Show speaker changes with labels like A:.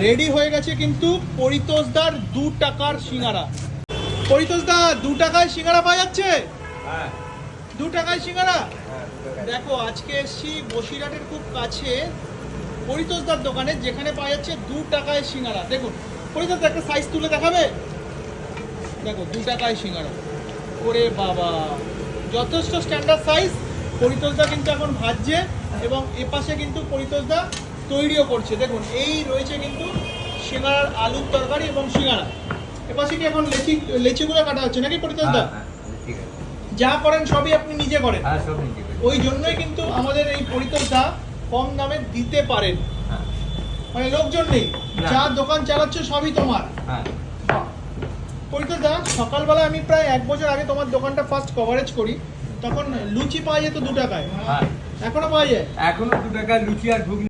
A: Ready হয়ে গেছে কিন্তু পরিতোষদার 2 টাকার সিঙ্গারা। পরিতোষদা 2 টাকায় সিঙ্গারা পাওয়া যাচ্ছে?
B: হ্যাঁ
A: 2 টাকায় সিঙ্গারা। দেখো আজকে এসছি বসিরহাটের খুব কাছে পরিতোষদার দোকানে, যেখানে পাওয়া যাচ্ছে 2 টাকায় সিঙ্গারা। দেখুন পরিতোষদা একটা সাইজ তুলে দেখাবে? দেখো 2 টাকায় সিঙ্গারা। ওরে বাবা, যথেষ্ট স্ট্যান্ডার্ড সাইজ। পরিতোষদা কিন্তু এখন ভাজছে এবং এপাশে কিন্তু পরিতোষদা তৈরিও করছে। দেখুন এই রয়েছে কিন্তু সিঙ্গারার আলুর তরকারি এবং সিঙ্গারা। এপাশে কি এখন লেচিগুলো কাটা হচ্ছে নাকি পরিতোষদা?
B: ঠিক আছে,
A: যা করেন সবই আপনি নিজে করেন?
B: হ্যাঁ সব নিজে করি।
A: ওই জন্যই কিন্তু আমাদের এই পরিতোষদা কম দামে দিতে পারেন।
B: হ্যাঁ
A: মানে লোকজন নেই,
B: না।
A: যা দোকান চালাচ্ছে সবই তোমার।
B: হ্যাঁ
A: পরিতোষদা সকালবেলা আমি প্রায় 1 বছর আগে তোমার দোকানটা ফার্স্ট কভারেজ করি, তখন লুচি পাওয়া যেত 2 টাকায়।
B: হ্যাঁ
A: এখনো পাওয়া যায়?
B: এখনো 2 টাকা লুচি আর ঘুগনি